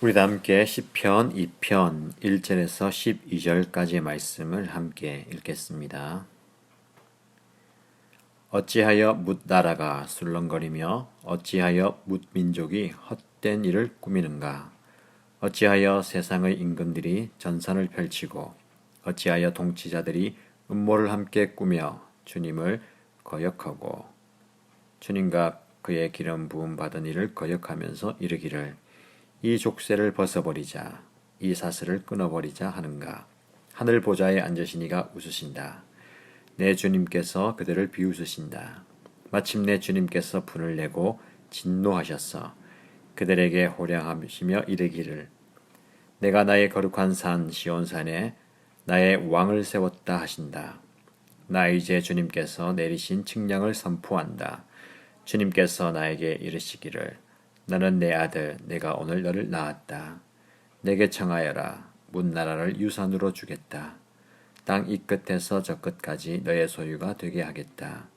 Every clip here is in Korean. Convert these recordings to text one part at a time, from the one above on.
우리 다 함께 시편 2편 1절에서 12절까지의 말씀을 함께 읽겠습니다. 어찌하여 뭇 나라가 술렁거리며 어찌하여 뭇 민족이 헛된 일을 꾸미는가? 어찌하여 세상의 임금들이 전선을 펼치고 어찌하여 통치자들이 음모를 함께 꾸며 주님을 거역하고 주님과 그의 기름 부음 받은 이를 거역하면서 이르기를 이 족쇄를 벗어버리자 이 사슬을 끊어버리자 하는가. 하늘 보좌에 앉으시니가 웃으신다. 내 주님께서 그들을 비웃으신다. 마침내 주님께서 분을 내고 진노하셨어. 그들에게 호령하시며 이르기를 내가 나의 거룩한 산 시온산에 나의 왕을 세웠다 하신다. 나 이제 주님께서 내리신 측량을 선포한다. 주님께서 나에게 이르시기를 너는 내 아들 내가 오늘 너를 낳았다. 내게 청하여라. 뭇 나라를 유산으로 주겠다. 땅 이 끝에서 저 끝까지 너의 소유가 되게 하겠다.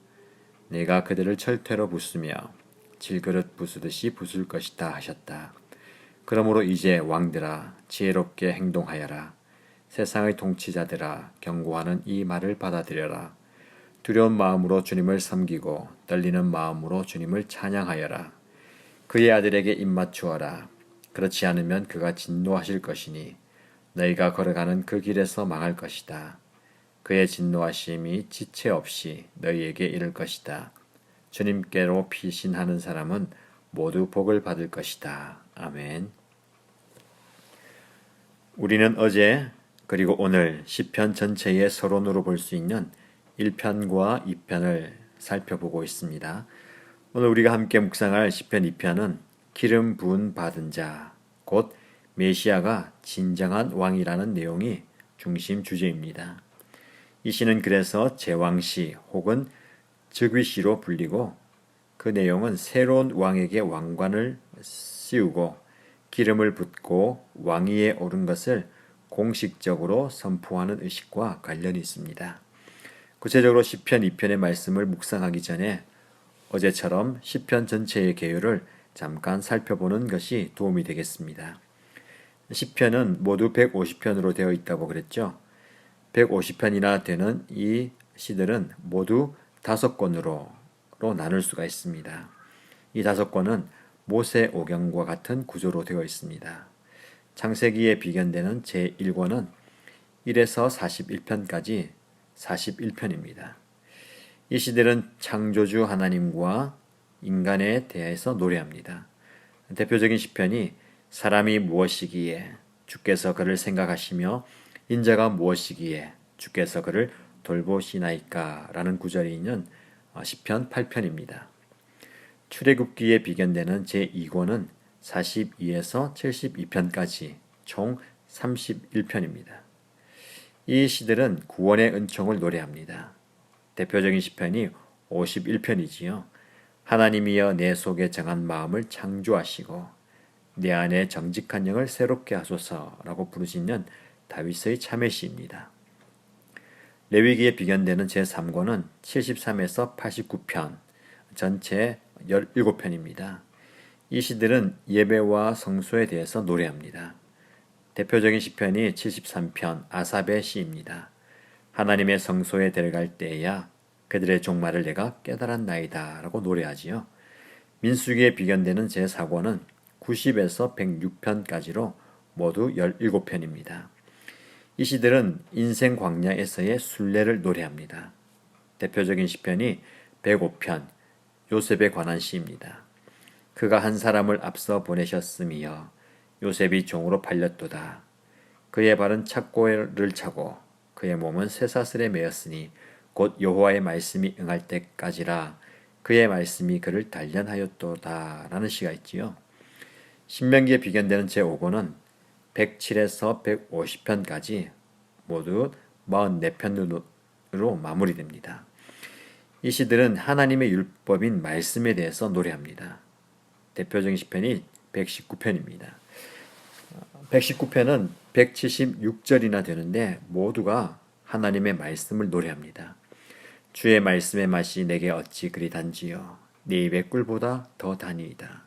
내가 그들을 철퇴로 부수며 질그릇 부수듯이 부술 것이다 하셨다. 그러므로 이제 왕들아 지혜롭게 행동하여라. 세상의 통치자들아 경고하는 이 말을 받아들여라. 두려운 마음으로 주님을 섬기고 떨리는 마음으로 주님을 찬양하여라. 그의 아들에게 입맞추어라. 그렇지 않으면 그가 진노하실 것이니 너희가 걸어가는 그 길에서 망할 것이다. 그의 진노하심이 지체 없이 너희에게 이를 것이다. 주님께로 피신하는 사람은 모두 복을 받을 것이다. 아멘. 우리는 어제 그리고 오늘 시편 전체의 서론으로 볼 수 있는 1편과 2편을 살펴보고 있습니다. 오늘 우리가 함께 묵상할 시편 2편은 기름 부은 받은 자, 곧 메시아가 진정한 왕이라는 내용이 중심 주제입니다. 이 시는 그래서 제왕시 혹은 즉위시로 불리고 그 내용은 새로운 왕에게 왕관을 씌우고 기름을 붓고 왕위에 오른 것을 공식적으로 선포하는 의식과 관련이 있습니다. 구체적으로 시편 2편의 말씀을 묵상하기 전에 어제처럼 시편 전체의 개요를 잠깐 살펴보는 것이 도움이 되겠습니다. 시편은 모두 150편으로 되어 있다고 그랬죠. 150편이나 되는 이 시들은 모두 5권으로 나눌 수가 있습니다. 이 5권은 모세오경과 같은 구조로 되어 있습니다. 창세기에 비견되는 제1권은 1에서 41편까지 41편입니다. 이 시들은 창조주 하나님과 인간에 대해서 노래합니다. 대표적인 시편이 사람이 무엇이기에 주께서 그를 생각하시며 인자가 무엇이기에 주께서 그를 돌보시나이까 라는 구절이 있는 시편 8편입니다. 출애굽기에 비견되는 제2권은 42에서 72편까지 총 31편입니다. 이 시들은 구원의 은총을 노래합니다. 대표적인 시편이 51편이지요. 하나님이여 내 속에 정한 마음을 창조하시고 내 안에 정직한 영을 새롭게 하소서라고 부르짖는 다윗의 참회시입니다. 레위기에 비견되는 제3권은 73에서 89편, 전체 17편입니다. 이 시들은 예배와 성소에 대해서 노래합니다. 대표적인 시편이 73편 아삽의 시입니다. 하나님의 성소에 들어갈 때에야 그들의 종말을 내가 깨달았나이다 라고 노래하지요. 민수기에 비견되는 제4권은 90에서 106편까지로 모두 17편입니다. 이 시들은 인생 광야에서의 순례를 노래합니다. 대표적인 시편이 105편 요셉에 관한 시입니다. 그가 한 사람을 앞서 보내셨으며 요셉이 종으로 팔렸도다. 그의 발은 착고를 차고 그의 몸은 쇠사슬에 매였으니 곧 여호와의 말씀이 응할 때까지라. 그의 말씀이 그를 단련하였도다 라는 시가 있지요. 신명기에 비견되는 제5권은 107에서 150편까지 모두 44편으로 마무리됩니다. 이 시들은 하나님의 율법인 말씀에 대해서 노래합니다. 대표적인 시편이 119편입니다. 119편은 176절이나 되는데 모두가 하나님의 말씀을 노래합니다. 주의 말씀의 맛이 내게 어찌 그리 단지요 네 입의 꿀보다 더 다니이다.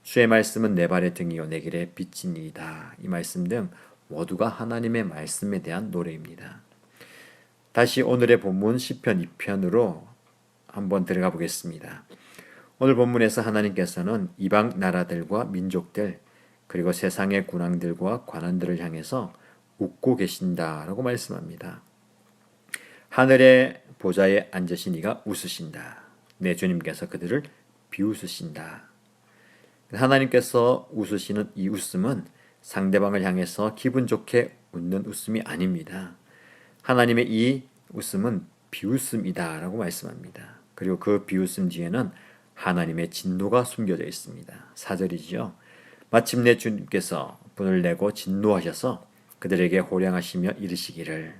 주의 말씀은 내 발의 등이요 내 길의 빛이니이다. 이 말씀 등 모두가 하나님의 말씀에 대한 노래입니다. 다시 오늘의 본문 시편 2편으로 한번 들어가 보겠습니다. 오늘 본문에서 하나님께서는 이방 나라들과 민족들 그리고 세상의 군왕들과 관원들을 향해서 웃고 계신다라고 말씀합니다. 하늘의 보좌에 앉으신 이가 웃으신다. 내 주님께서 그들을 비웃으신다. 하나님께서 웃으시는 이 웃음은 상대방을 향해서 기분 좋게 웃는 웃음이 아닙니다. 하나님의 이 웃음은 비웃음이다 라고 말씀합니다. 그리고 그 비웃음 뒤에는 하나님의 진노가 숨겨져 있습니다. 4절이죠. 마침내 주님께서 분을 내고 진노하셔서 그들에게 호령하시며 이르시기를.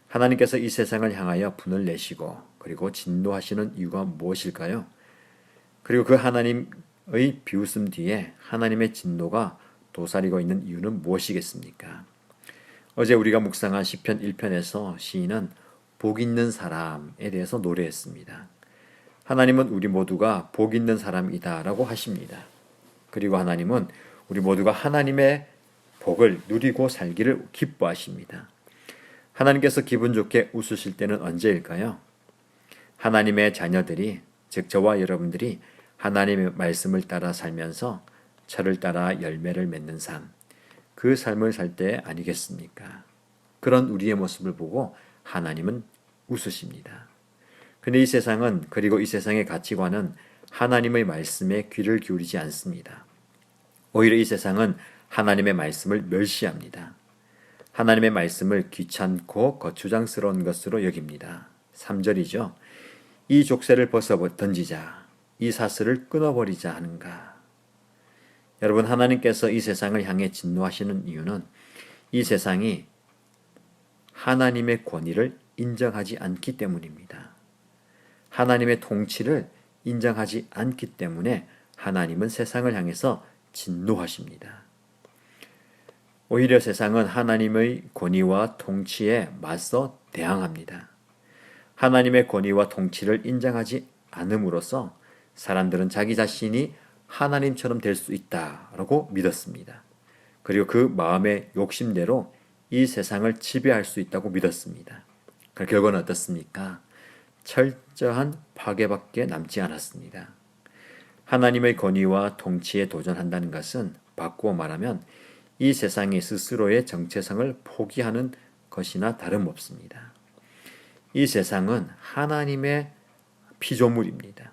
하나님께서 이 세상을 향하여 분을 내시고 그리고 진노하시는 이유가 무엇일까요? 그리고 그 하나님의 비웃음 뒤에 하나님의 진노가 도사리고 있는 이유는 무엇이겠습니까? 어제 우리가 묵상한 시편 1편에서 시인은 복 있는 사람에 대해서 노래했습니다. 하나님은 우리 모두가 복 있는 사람이다 라고 하십니다. 그리고 하나님은 우리 모두가 하나님의 복을 누리고 살기를 기뻐하십니다. 하나님께서 기분 좋게 웃으실 때는 언제일까요? 하나님의 자녀들이, 즉 저와 여러분들이 하나님의 말씀을 따라 살면서 철을 따라 열매를 맺는 삶, 그 삶을 살 때 아니겠습니까? 그런 우리의 모습을 보고 하나님은 웃으십니다. 근데 이 세상은, 그리고 이 세상의 가치관은 하나님의 말씀에 귀를 기울이지 않습니다. 오히려 이 세상은 하나님의 말씀을 멸시합니다. 하나님의 말씀을 귀찮고 거추장스러운 것으로 여깁니다. 3절이죠. 이 족쇄를 벗어 던지자, 이 사슬을 끊어버리자 하는가. 여러분, 하나님께서 이 세상을 향해 진노하시는 이유는 이 세상이 하나님의 권위를 인정하지 않기 때문입니다. 하나님의 통치를 인정하지 않기 때문에 하나님은 세상을 향해서 진노하십니다. 오히려 세상은 하나님의 권위와 통치에 맞서 대항합니다. 하나님의 권위와 통치를 인정하지 않음으로써 사람들은 자기 자신이 하나님처럼 될 수 있다라고 믿었습니다. 그리고 그 마음의 욕심대로 이 세상을 지배할 수 있다고 믿었습니다. 그 결과는 어떻습니까? 철저한 파괴밖에 남지 않았습니다. 하나님의 권위와 통치에 도전한다는 것은 바꾸어 말하면 이 세상이 스스로의 정체성을 포기하는 것이나 다름없습니다. 이 세상은 하나님의 피조물입니다.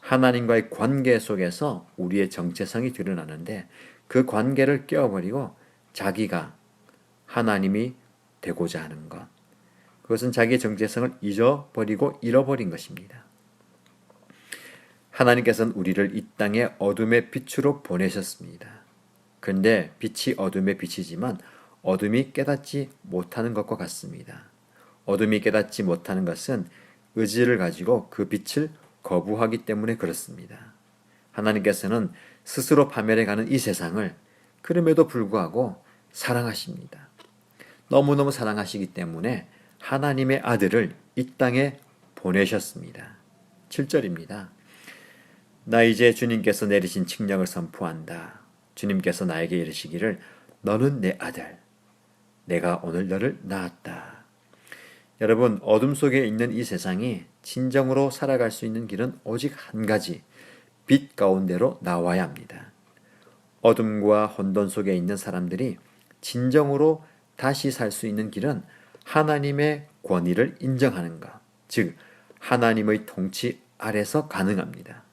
하나님과의 관계 속에서 우리의 정체성이 드러나는데 그 관계를 깨어버리고 자기가 하나님이 되고자 하는 것, 그것은 자기의 정체성을 잊어버리고 잃어버린 것입니다. 하나님께서는 우리를 이 땅의 어둠의 빛으로 보내셨습니다. 그런데 빛이 어둠의 빛이지만 어둠이 깨닫지 못하는 것과 같습니다. 어둠이 깨닫지 못하는 것은 의지를 가지고 그 빛을 거부하기 때문에 그렇습니다. 하나님께서는 스스로 파멸해가는 이 세상을 그럼에도 불구하고 사랑하십니다. 너무너무 사랑하시기 때문에 하나님의 아들을 이 땅에 보내셨습니다. 7절입니다. 나 이제 주님께서 내리신 칙령을 선포한다. 주님께서 나에게 이르시기를 너는 내 아들, 내가 오늘 너를 낳았다. 여러분, 어둠 속에 있는 이 세상이 진정으로 살아갈 수 있는 길은 오직 한 가지, 빛 가운데로 나와야 합니다. 어둠과 혼돈 속에 있는 사람들이 진정으로 다시 살 수 있는 길은 하나님의 권위를 인정하는 것, 즉 하나님의 통치 아래서 가능합니다.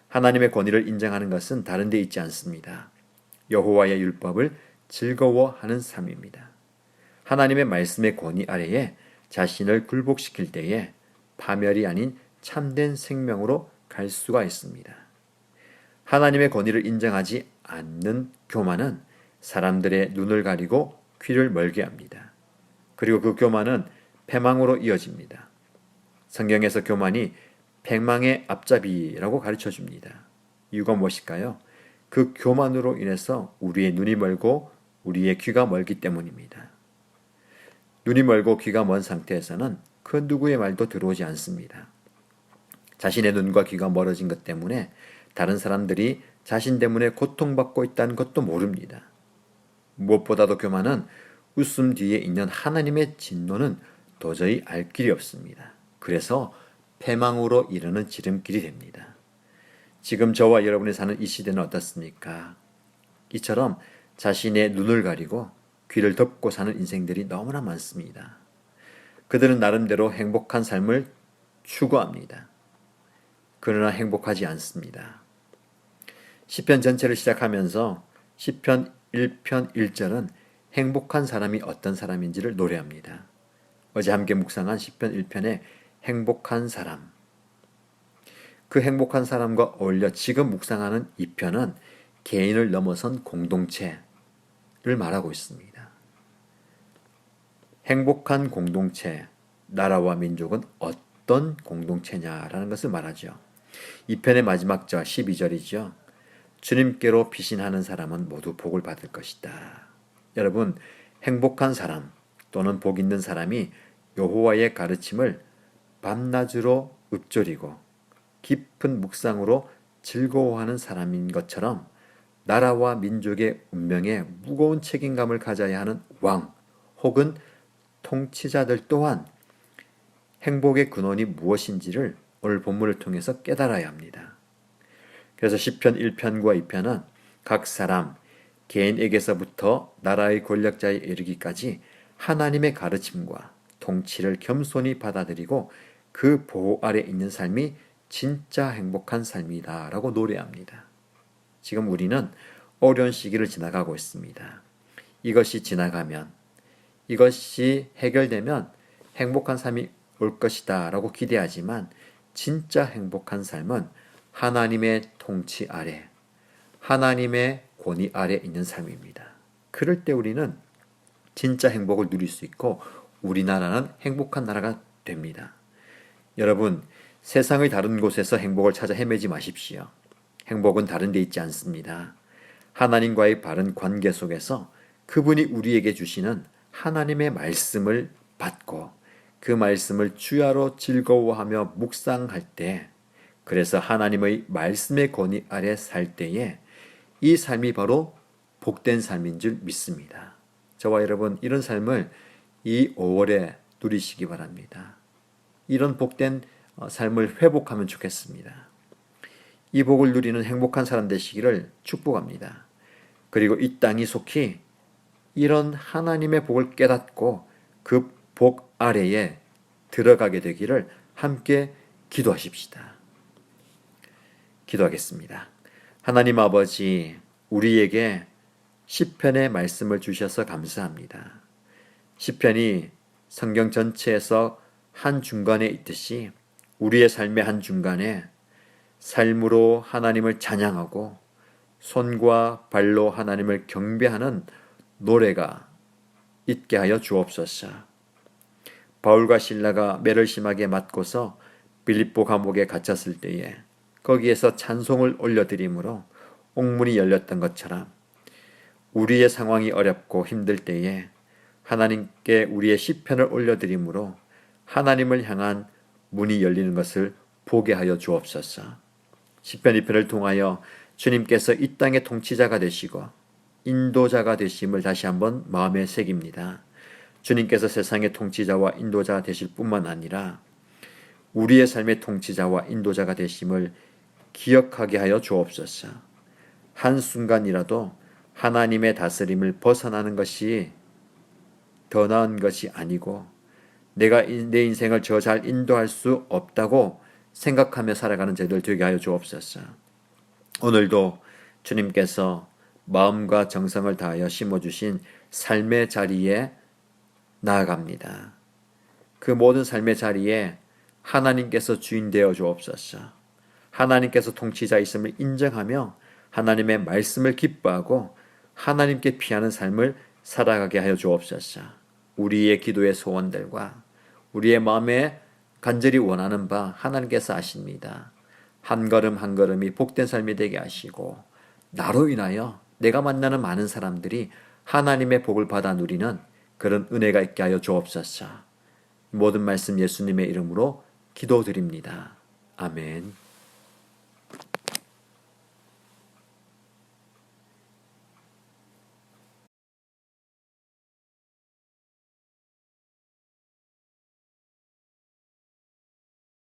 하나님의 권위를 인정하는 것은 다른 데 있지 않습니다. 여호와의 율법을 즐거워하는 삶입니다. 하나님의 말씀의 권위 아래에 자신을 굴복시킬 때에 파멸이 아닌 참된 생명으로 갈 수가 있습니다. 하나님의 권위를 인정하지 않는 교만은 사람들의 눈을 가리고 귀를 멀게 합니다. 그리고 그 교만은 패망으로 이어집니다. 성경에서 교만이 패망의 앞잡이라고 가르쳐줍니다. 이유가 무엇일까요? 그 교만으로 인해서 우리의 눈이 멀고 우리의 귀가 멀기 때문입니다. 눈이 멀고 귀가 먼 상태에서는 그 누구의 말도 들어오지 않습니다. 자신의 눈과 귀가 멀어진 것 때문에 다른 사람들이 자신 때문에 고통받고 있다는 것도 모릅니다. 무엇보다도 교만은 웃음 뒤에 있는 하나님의 진노는 도저히 알 길이 없습니다. 그래서 패망으로 이르는 지름길이 됩니다. 지금 저와 여러분이 사는 이 시대는 어떻습니까? 이처럼 자신의 눈을 가리고 귀를 덮고 사는 인생들이 너무나 많습니다. 그들은 나름대로 행복한 삶을 추구합니다. 그러나 행복하지 않습니다. 시편 전체를 시작하면서 시편 1편 1절은 행복한 사람이 어떤 사람인지를 노래합니다. 어제 함께 묵상한 시편 1편의 행복한 사람. 그 행복한 사람과 어울려 지금 묵상하는 2편은 개인을 넘어선 공동체를 말하고 있습니다. 행복한 공동체, 나라와 민족은 어떤 공동체냐라는 것을 말하죠. 2편의 마지막 절 12절이죠. 주님께로 피신하는 사람은 모두 복을 받을 것이다. 여러분, 행복한 사람 또는 복 있는 사람이 여호와의 가르침을 밤낮으로 읊조리고 깊은 묵상으로 즐거워하는 사람인 것처럼 나라와 민족의 운명에 무거운 책임감을 가져야 하는 왕 혹은 통치자들 또한 행복의 근원이 무엇인지를 오늘 본문을 통해서 깨달아야 합니다. 그래서 시편 1편과 2편은 각 사람, 개인에게서부터 나라의 권력자에 이르기까지 하나님의 가르침과 통치를 겸손히 받아들이고 그 보호 아래 있는 삶이 진짜 행복한 삶이다 라고 노래합니다. 지금 우리는 어려운 시기를 지나가고 있습니다. 이것이 지나가면, 이것이 해결되면 행복한 삶이 올 것이다 라고 기대하지만 진짜 행복한 삶은 하나님의 통치 아래, 하나님의 권위 아래 있는 삶입니다. 그럴 때 우리는 진짜 행복을 누릴 수 있고 우리나라는 행복한 나라가 됩니다. 여러분, 세상의 다른 곳에서 행복을 찾아 헤매지 마십시오. 행복은 다른 데 있지 않습니다. 하나님과의 바른 관계 속에서 그분이 우리에게 주시는 하나님의 말씀을 받고 그 말씀을 주야로 즐거워하며 묵상할 때, 그래서 하나님의 말씀의 권위 아래 살 때에 이 삶이 바로 복된 삶인 줄 믿습니다. 저와 여러분, 이런 삶을 이 5월에 누리시기 바랍니다. 이런 복된 삶을 회복하면 좋겠습니다. 이 복을 누리는 행복한 사람 되시기를 축복합니다. 그리고 이 땅이 속히 이런 하나님의 복을 깨닫고 그 복 아래에 들어가게 되기를 함께 기도하십시다. 기도하겠습니다. 하나님 아버지, 우리에게 시편의 말씀을 주셔서 감사합니다. 시편이 성경 전체에서 한 중간에 있듯이 우리의 삶의 한 중간에 삶으로 하나님을 찬양하고 손과 발로 하나님을 경배하는 노래가 있게 하여 주옵소서. 바울과 실라가 매를 심하게 맞고서 빌립보 감옥에 갇혔을 때에 거기에서 찬송을 올려드림으로 옥문이 열렸던 것처럼 우리의 상황이 어렵고 힘들 때에 하나님께 우리의 시편을 올려드림으로 하나님을 향한 문이 열리는 것을 보게 하여 주옵소서. 시편 2편을 통하여 주님께서 이 땅의 통치자가 되시고 인도자가 되심을 다시 한번 마음에 새깁니다. 주님께서 세상의 통치자와 인도자가 되실 뿐만 아니라 우리의 삶의 통치자와 인도자가 되심을 기억하게 하여 주옵소서. 한순간이라도 하나님의 다스림을 벗어나는 것이 더 나은 것이 아니고 내가 내 인생을 저 잘 인도할 수 없다고 생각하며 살아가는 저희들 되게 하여 주옵소서. 오늘도 주님께서 마음과 정성을 다하여 심어주신 삶의 자리에 나아갑니다. 그 모든 삶의 자리에 하나님께서 주인 되어 주옵소서. 하나님께서 통치자이심을 인정하며 하나님의 말씀을 기뻐하고 하나님께 피하는 삶을 살아가게 하여 주옵소서. 우리의 기도의 소원들과 우리의 마음에 간절히 원하는 바 하나님께서 아십니다. 한 걸음 한 걸음이 복된 삶이 되게 하시고 나로 인하여 내가 만나는 많은 사람들이 하나님의 복을 받아 누리는 그런 은혜가 있게 하여 주옵소서. 모든 말씀 예수님의 이름으로 기도드립니다. 아멘.